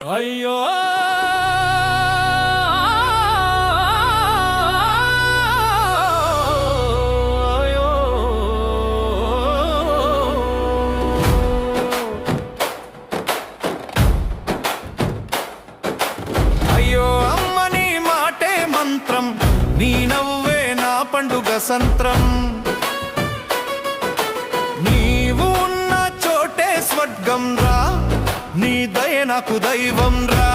అయ్యో అయ్యో అమ్మ నీ మాటే మంత్రం, నీ నవ్వే నా పండుగ సంత్రం. నీవు ఉన్న చోటే స్వర్గం రా, నీ దయ నాకు దైవం రా.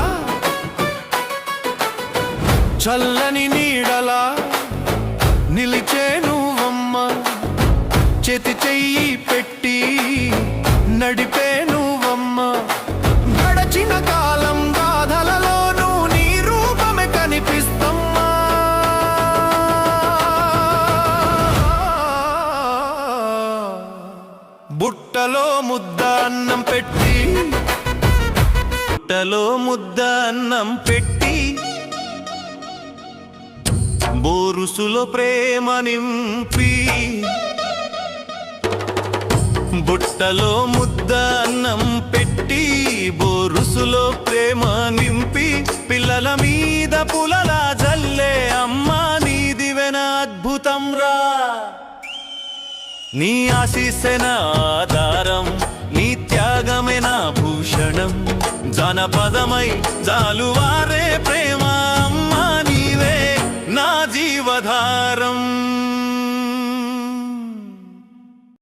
చల్లని నీడలా నిలిచే నువ్వమ్మ, చేతి చెయ్యి పెట్టి నడిపే నువ్వమ్మ. గడచిన కాలం గాథలలోనూ నీ రూపమే కనిపిస్తమ్మా. బుట్టలో ముద్ద అన్నం పెట్టి, బుట్టలో ముద్ద అన్నం పెట్టి, బోరుసులో ప్రేమ నింపి. బుట్టలో ముద్ద అన్నం పెట్టి, బోరుసులో ప్రేమ నింపి, పిల్లల మీద పులలా జల్లే అమ్మా నీ దివెన అద్భుతం రా. నీ ఆశీస్సేన ఆధారం, నీ త్యాగమే నా భూషణం. జానపదమై జాలువారే ప్రేమ అమ్మా నీవే నా జీవధారం.